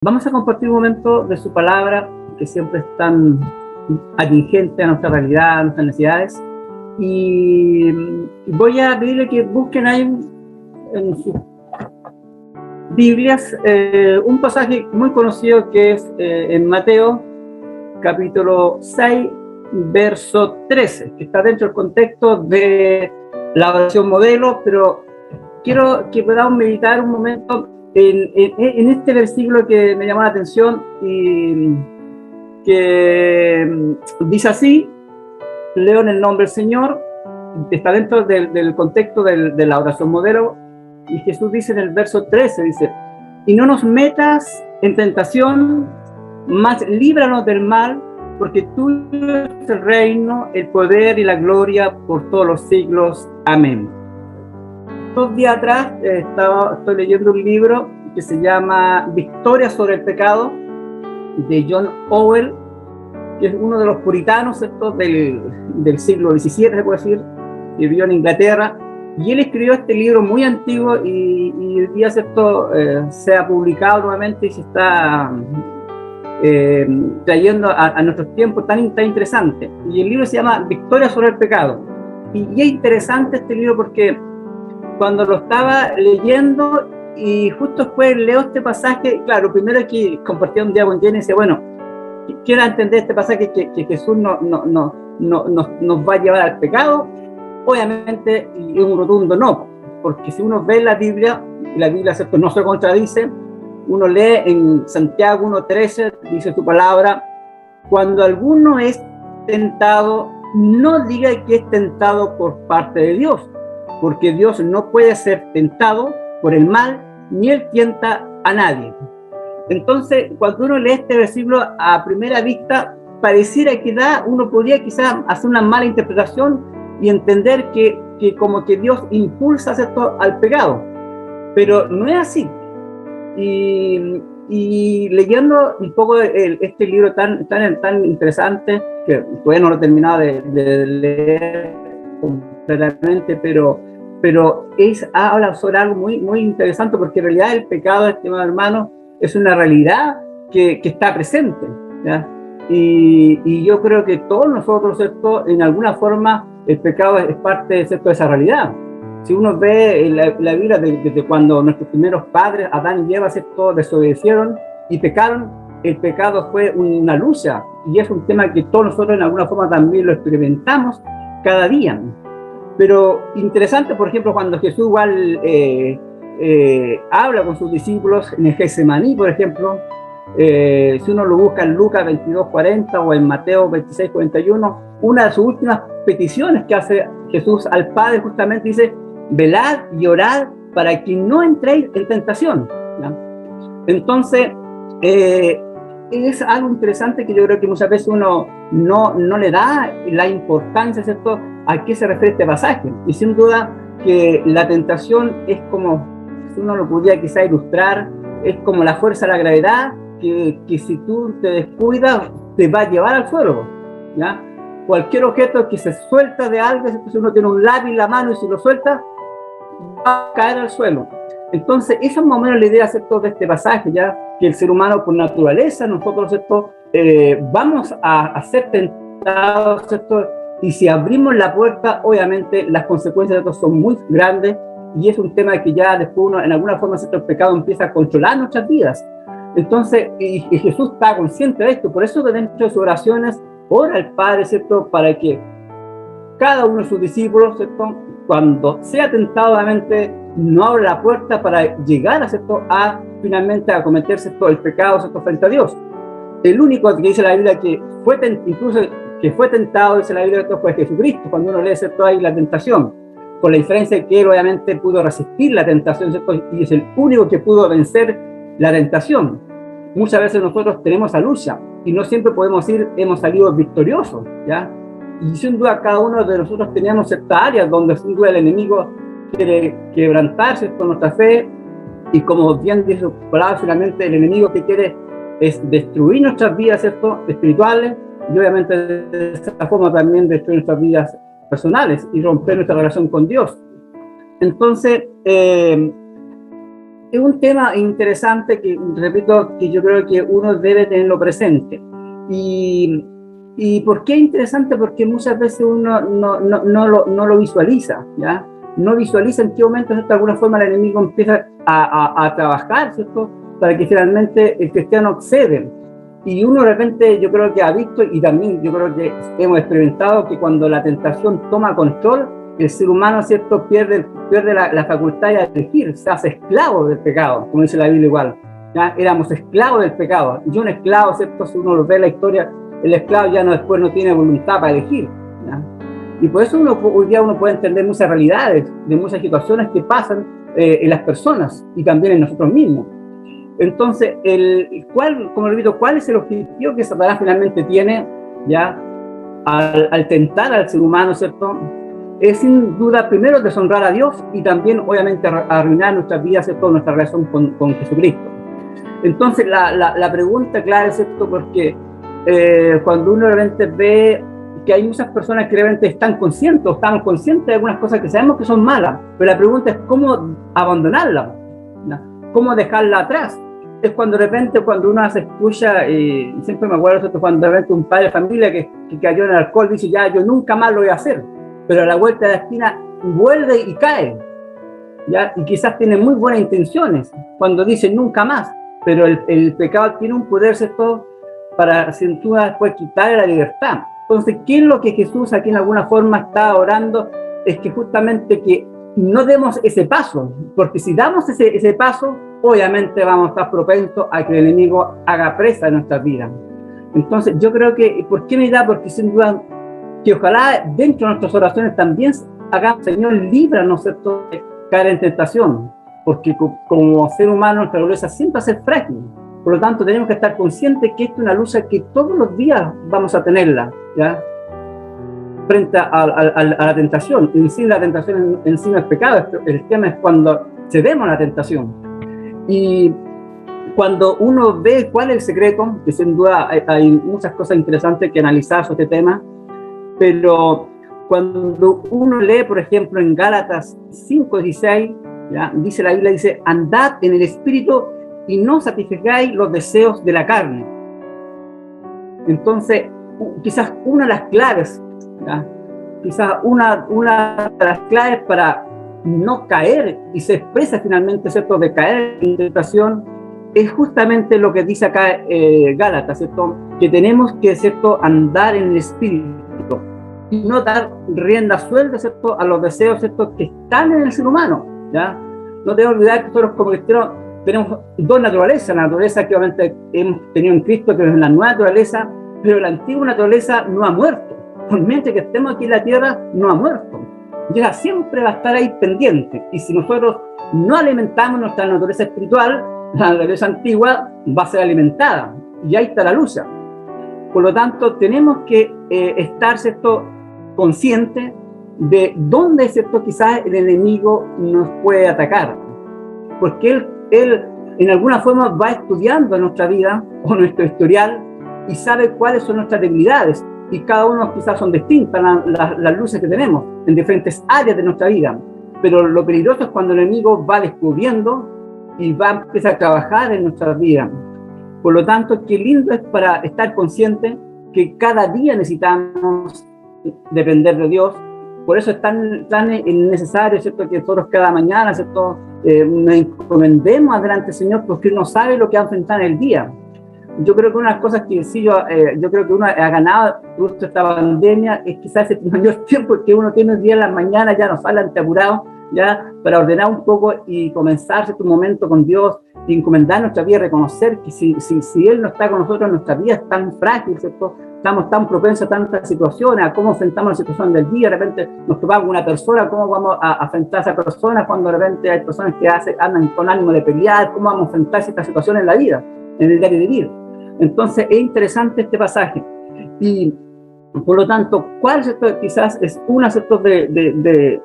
Vamos a compartir un momento de su palabra, que siempre es tan atingente a nuestra realidad, a nuestras necesidades. Y voy a pedirle que busquen ahí en sus Biblias un pasaje muy conocido que es en Mateo, capítulo 6, verso 13, que está dentro del contexto de la oración modelo, pero quiero que podamos meditar un momento en este versículo que me llamó la atención y que dice así. Leo en el nombre del Señor, está dentro del contexto de la oración modelo, y Jesús dice en el verso 13, dice: y no nos metas en tentación, mas líbranos del mal, porque tuyo es el reino, el poder y la gloria por todos los siglos. Amén. 2 días atrás estoy leyendo un libro que se llama Victoria sobre el pecado, de John Owen, que es uno de los puritanos del siglo XVII, se puede decir, que vivió en Inglaterra, y él escribió este libro muy antiguo y hoy día se ha publicado nuevamente y se está trayendo a nuestros tiempos tan interesante. Y el libro se llama Victoria sobre el pecado. Y es interesante este libro porque cuando lo estaba leyendo y justo después leo este pasaje, claro, primero que compartí un día con Jenny y dice, bueno, quiero entender este pasaje que Jesús nos va a llevar al pecado. Obviamente, y un rotundo no, porque si uno ve la Biblia, y la Biblia no se contradice, uno lee en Santiago 1:13, dice su palabra: cuando alguno es tentado, no diga que es tentado por parte de Dios, porque Dios no puede ser tentado por el mal, ni él tienta a nadie. Entonces, cuando uno lee este versículo a primera vista, pareciera que uno podría quizás hacer una mala interpretación y entender que como que Dios impulsa al pecado, pero no es así. Y leyendo un poco este libro tan interesante, que todavía no lo he terminado de leer completamente, pero habla sobre algo muy interesante, porque en realidad el pecado, estimado hermano, es una realidad que está presente, ¿ya? Y yo creo que todos nosotros, ¿cierto?, en alguna forma el pecado es parte, ¿cierto?, de esa realidad. Si uno ve la Biblia desde cuando nuestros primeros padres, Adán y Eva, ¿cierto?, desobedecieron y pecaron, el pecado fue una lucha, y es un tema que todos nosotros en alguna forma también lo experimentamos cada día. Pero interesante, por ejemplo, cuando Jesús igual habla con sus discípulos en el Getsemaní, por ejemplo, si uno lo busca en Lucas 22:40 o en Mateo 26:41, una de sus últimas peticiones que hace Jesús al Padre justamente dice: velad y orad para que no entréis en tentación, ¿ya? Entonces, es algo interesante que yo creo que muchas veces uno no le da la importancia, ¿cierto?, a qué se refiere este pasaje. Y sin duda que la tentación es como, si uno lo pudiera quizá ilustrar, es como la fuerza de la gravedad, que si tú te descuidas, te va a llevar al suelo, ¿ya? Cualquier objeto que se suelta de algo, si uno tiene un lápiz en la mano y si lo suelta, va a caer al suelo. Entonces, esa es más o menos la idea, ¿cierto?, de este pasaje, ya que el ser humano por naturaleza, nosotros, ¿cierto?, vamos a ser tentados, ¿cierto?, y si abrimos la puerta, obviamente las consecuencias de esto son muy grandes, y es un tema que ya después uno, en alguna forma, ¿cierto?, el pecado empieza a controlar nuestras vidas. Entonces, y Jesús está consciente de esto, por eso que dentro de sus oraciones ora al Padre, ¿cierto?, para que cada uno de sus discípulos, ¿cierto?, cuando sea tentado, obviamente, no abre la puerta para llegar, ¿cierto?, finalmente a cometer, ¿cierto?, el pecado, ¿cierto?, frente a Dios. El único que dice la Biblia que fue tentado, dice la Biblia, fue Jesucristo, cuando uno lee, ¿cierto?, ahí la tentación, con la diferencia de que él obviamente pudo resistir la tentación, ¿cierto?, y es el único que pudo vencer la tentación. Muchas veces nosotros tenemos esa lucha y no siempre podemos decir hemos salido victoriosos, ¿ya? Y sin duda cada uno de nosotros teníamos ciertas áreas donde sin duda el enemigo quiere quebrantarse con nuestra fe, y como bien dice su palabra, finalmente el enemigo que quiere es destruir nuestras vidas, ¿cierto?, espirituales, y obviamente de esa forma también destruir nuestras vidas personales y romper nuestra relación con Dios. Entonces, es un tema interesante que, repito, que yo creo que uno debe tenerlo presente. Y, ¿Y por qué es interesante? Porque muchas veces uno no lo visualiza, ¿ya? No visualiza en qué momento, ¿cierto? De alguna forma el enemigo empieza a trabajar, ¿cierto? Para que finalmente el cristiano accede. Y uno de repente, yo creo que ha visto, y también yo creo que hemos experimentado, que cuando la tentación toma control, el ser humano, ¿cierto?, pierde la facultad de elegir, se hace esclavo del pecado, como dice la Biblia igual. ¿Ya? Éramos esclavos del pecado. Y un esclavo, ¿cierto?, si uno lo ve en la historia, el esclavo ya después no tiene voluntad para elegir. ¿Ya? Y por eso hoy día uno puede entender muchas realidades, de muchas situaciones que pasan en las personas y también en nosotros mismos. Entonces, como repito, ¿cuál es el objetivo que Satanás finalmente tiene, ya, al tentar al ser humano, ¿cierto? Es sin duda, primero, deshonrar a Dios y también, obviamente, arruinar nuestras vidas, ¿cierto?, nuestra relación con Jesucristo. Entonces, la pregunta clara es, ¿cierto?, porque cuando uno realmente ve que hay muchas personas que realmente están conscientes o estamos conscientes de algunas cosas que sabemos que son malas, pero la pregunta es cómo abandonarlas, ¿no? Cómo dejarla atrás. Es cuando de repente, cuando uno se escucha, siempre me acuerdo, ¿cierto?, cuando de repente un padre de familia que cayó en el alcohol dice, ya, yo nunca más lo voy a hacer, pero a la vuelta de la esquina vuelve y cae, ¿ya? Y quizás tiene muy buenas intenciones cuando dice nunca más, pero el pecado tiene un poder, ¿cierto?, para sin duda después quitarle la libertad. Entonces, ¿qué es lo que Jesús aquí en alguna forma está orando? Es que justamente que no demos ese paso, porque si damos ese paso, obviamente vamos a estar propensos a que el enemigo haga presa de nuestras vidas. Entonces, yo creo que, ¿por qué me da? Porque sin duda, que ojalá dentro de nuestras oraciones también hagamos, Señor, líbranos, ¿cierto?, de caer en tentación, porque como ser humano nuestra naturaleza siempre va a ser frágil. Por lo tanto, tenemos que estar conscientes que esta es una lucha que todos los días vamos a tenerla, ¿ya?, frente a la tentación. En sí, la tentación en sí no es pecado, el tema es cuando cedemos a la tentación. Y cuando uno ve cuál es el secreto, que sin duda hay muchas cosas interesantes que analizar sobre este tema, pero cuando uno lee, por ejemplo, en Gálatas 5:16, ¿ya?, dice la Biblia, dice, andad en el Espíritu y no satisfagáis los deseos de la carne. Entonces, quizás una de las claves, ¿ya?, quizás una de las claves para no caer y se expresa finalmente, ¿cierto?, de caer en tentación, es justamente lo que dice acá Gálatas, ¿cierto?, que tenemos que, ¿cierto?, andar en el Espíritu y no dar rienda suelta, ¿cierto?, a los deseos, ¿cierto?, que están en el ser humano, ¿ya? No debemos olvidar que nosotros como cristianos tenemos dos naturalezas, la naturaleza que obviamente hemos tenido en Cristo, que es la nueva naturaleza, pero la antigua naturaleza no ha muerto. Por mientras que estemos aquí en la tierra, no ha muerto. Y ella siempre va a estar ahí pendiente. Y si nosotros no alimentamos nuestra naturaleza espiritual, la naturaleza antigua va a ser alimentada. Y ahí está la lucha. Por lo tanto, tenemos que estar, ¿cierto?, conscientes de dónde, ¿cierto?, quizás el enemigo nos puede atacar. Porque él en alguna forma va estudiando nuestra vida o nuestro historial y sabe cuáles son nuestras debilidades. Y cada uno quizás son distintas las luces que tenemos en diferentes áreas de nuestra vida. Pero lo peligroso es cuando el enemigo va descubriendo y va a empezar a trabajar en nuestras vidas. Por lo tanto, qué lindo es para estar consciente que cada día necesitamos depender de Dios. Por eso es tan necesario, ¿cierto?, que nosotros cada mañana, ¿cierto?, nos encomendemos adelante del Señor, porque Él no sabe lo que va a enfrentar en el día. Yo creo que una de las cosas que sí, yo creo que uno ha ganado justo esta pandemia es quizás ese mayor tiempo que uno tiene el día en las mañanas, ya no sale apurado, ya para ordenar un poco y comenzar este momento con Dios y encomendar nuestra vida, reconocer que si Él no está con nosotros, nuestra vida es tan frágil, ¿cierto?, estamos tan propensos a tantas situaciones, a cómo enfrentamos la situación del día. De repente nos topamos con una persona, cómo vamos a enfrentar a esa persona cuando de repente hay personas que andan con ánimo de pelear, cómo vamos a enfrentar esta situación en la vida, en el diario vivir. Entonces es interesante este pasaje y por lo tanto, ¿cuál, ¿cierto?, quizás es una, ¿cierto?, de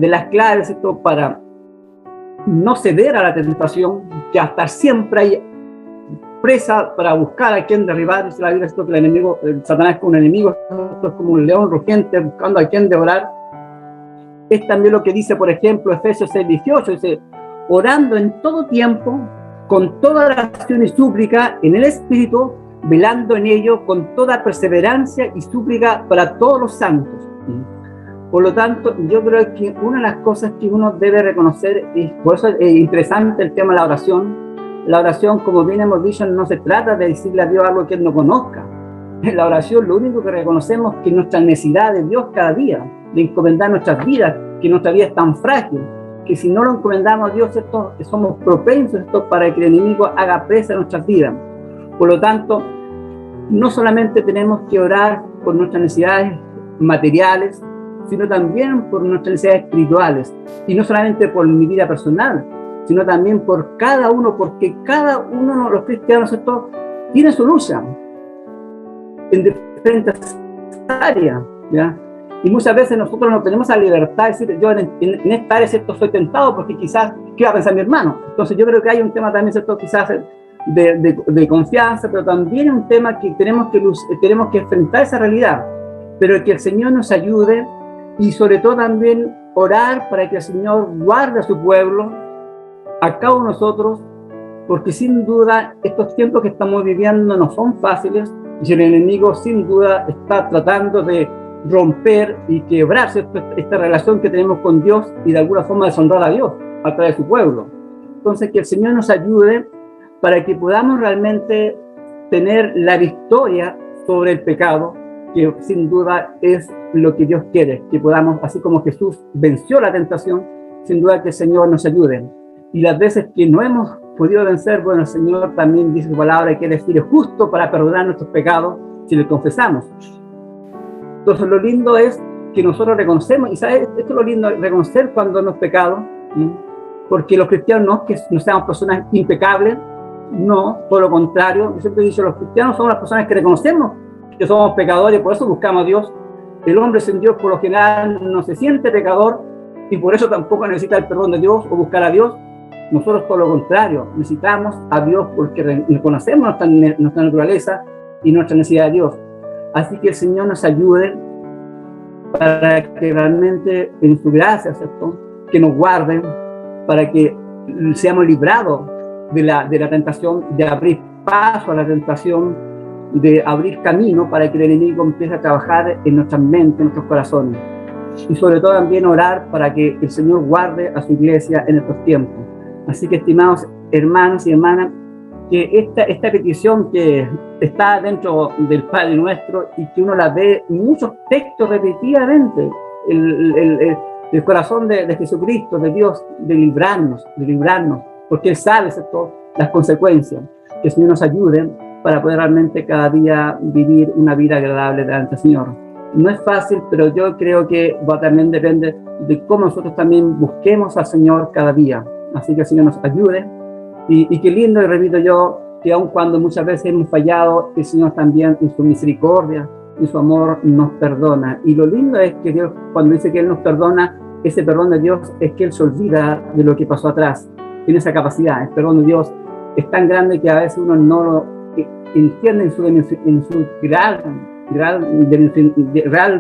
las claves, ¿cierto?, para no ceder a la tentación, que hasta siempre hay presa para buscar a quien derribar? Dice la Biblia, ¿cierto?, que el enemigo, Satanás es como un enemigo, es como un león rugiente buscando a quien devorar. Es también lo que dice, por ejemplo, Efesios 6:18, dice, orando en todo tiempo, con toda oración y súplica en el Espíritu, velando en ello con toda perseverancia y súplica para todos los santos. Por lo tanto, yo creo que una de las cosas que uno debe reconocer, y por eso es interesante el tema de la oración. La oración, como bien hemos dicho, no se trata de decirle a Dios algo que Él no conozca. En la oración lo único que reconocemos es que nuestra necesidad de Dios cada día, de encomendar nuestras vidas, que nuestra vida es tan frágil, que si no lo encomendamos a Dios, somos propensos para que el enemigo haga presa en nuestras vidas. Por lo tanto, no solamente tenemos que orar por nuestras necesidades materiales, sino también por nuestras necesidades espirituales, y no solamente por mi vida personal, sino también por cada uno, porque cada uno de los cristianos tiene su lucha en diferentes áreas, ¿ya? Y muchas veces nosotros no tenemos la libertad de decir, yo en esta área soy tentado porque quizás, ¿qué va a pensar mi hermano? Entonces yo creo que hay un tema también, ¿cierto? Quizás de confianza, pero también un tema que tenemos que enfrentar esa realidad, pero que el Señor nos ayude, y sobre todo también orar para que el Señor guarde a su pueblo, a cada uno de nosotros, porque sin duda estos tiempos que estamos viviendo no son fáciles, y el enemigo sin duda está tratando de romper y quebrar esta relación que tenemos con Dios, y de alguna forma deshonrar a Dios a través de su pueblo. Entonces que el Señor nos ayude para que podamos realmente tener la victoria sobre el pecado, que sin duda es lo que Dios quiere, que podamos, así como Jesús venció la tentación, sin duda que el Señor nos ayude. Y las veces que no hemos podido vencer, bueno, el Señor también dice su palabra que Él es fiel y justo para perdonar nuestros pecados si les confesamos. Entonces lo lindo es que nosotros reconocemos, y ¿sabes? Esto es lo lindo, reconocer cuando hemos pecado, ¿sí? Porque los cristianos no es que no seamos personas impecables, no, por lo contrario, yo siempre he dicho, los cristianos somos las personas que reconocemos que somos pecadores, por eso buscamos a Dios. El hombre sin Dios por lo general no se siente pecador, y por eso tampoco necesita el perdón de Dios o buscar a Dios. Nosotros por lo contrario, necesitamos a Dios porque reconocemos nuestra naturaleza y nuestra necesidad de Dios. Así que el Señor nos ayude para que realmente en su gracia, ¿cierto?, que nos guarde, para que seamos librados de la tentación, de abrir paso a la tentación, de abrir camino para que el enemigo empiece a trabajar en nuestras mentes, en nuestros corazones. Y sobre todo también orar para que el Señor guarde a su iglesia en estos tiempos. Así que, estimados hermanos y hermanas, que esta petición que está dentro del Padre Nuestro y que uno la ve en muchos textos repetidamente, el corazón de Jesucristo, de Dios, de librarnos, porque Él sabe, ¿cierto?, las consecuencias. Que el Señor nos ayude para poder realmente cada día vivir una vida agradable delante del Señor. No es fácil, pero yo creo que también depende de cómo nosotros también busquemos al Señor cada día. Así que el Señor nos ayude. Y qué lindo, y repito yo, que aun cuando muchas veces hemos fallado, el Señor también en su misericordia, en su amor, nos perdona. Y lo lindo es que Dios, cuando dice que Él nos perdona, ese perdón de Dios es que Él se olvida de lo que pasó atrás. Tiene esa capacidad. El perdón de Dios es tan grande que a veces uno no lo entiende en su real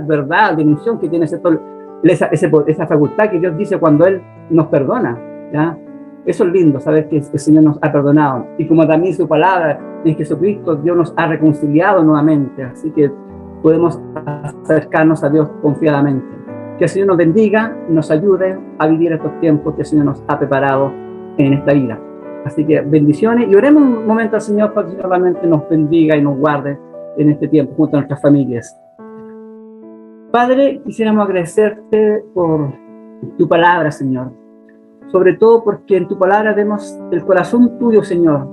verdad, dimensión que tiene esa facultad que Dios dice cuando Él nos perdona, ¿ya? Eso es lindo, saber que el Señor nos ha perdonado. Y como también su palabra en Jesucristo, Dios nos ha reconciliado nuevamente. Así que podemos acercarnos a Dios confiadamente. Que el Señor nos bendiga, nos ayude a vivir estos tiempos que el Señor nos ha preparado en esta vida. Así que bendiciones, y oremos un momento al Señor para que Dios realmente nos bendiga y nos guarde en este tiempo junto a nuestras familias. Padre, quisiéramos agradecerte por tu palabra, Señor. Sobre todo porque en tu palabra vemos el corazón tuyo, Señor.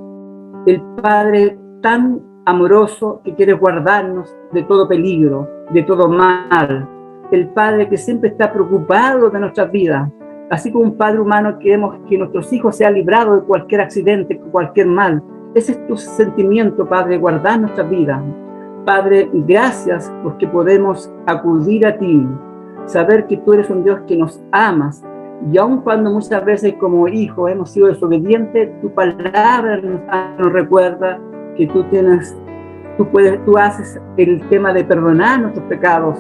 El Padre tan amoroso que quiere guardarnos de todo peligro, de todo mal. El Padre que siempre está preocupado de nuestras vidas. Así como un Padre humano queremos que nuestros hijos sean librados de cualquier accidente, cualquier mal. Ese es tu sentimiento, Padre, guardar nuestras vidas. Padre, gracias porque podemos acudir a ti, saber que tú eres un Dios que nos amas, y aun cuando muchas veces como hijos hemos sido desobedientes, tu palabra nos recuerda que tú haces el tema de perdonar nuestros pecados,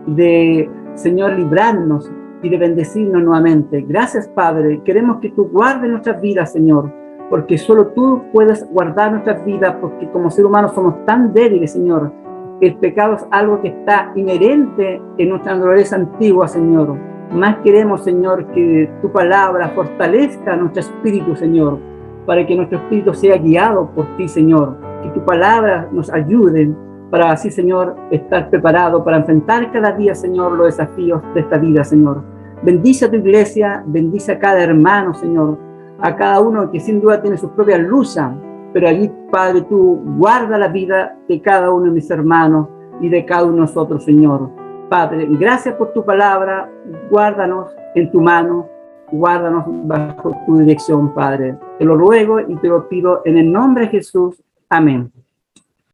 de, Señor, librarnos, y de bendecirnos nuevamente. Gracias, Padre. Queremos que tú guardes nuestras vidas, Señor, porque solo tú puedes guardar nuestras vidas, porque como seres humanos somos tan débiles, Señor. El pecado es algo que está inherente en nuestra naturaleza antigua, Señor. Más queremos, Señor, que tu palabra fortalezca nuestro espíritu, Señor, para que nuestro espíritu sea guiado por ti, Señor. Que tu palabra nos ayude para así, Señor, estar preparado para enfrentar cada día, Señor, los desafíos de esta vida, Señor. Bendice a tu iglesia, bendice a cada hermano, Señor, a cada uno que sin duda tiene sus propias luchas, pero allí, Padre, tú guarda la vida de cada uno de mis hermanos y de cada uno de nosotros, Señor. Padre, gracias por tu palabra, guárdanos en tu mano, guárdanos bajo tu dirección, Padre. Te lo ruego y te lo pido en el nombre de Jesús. Amén.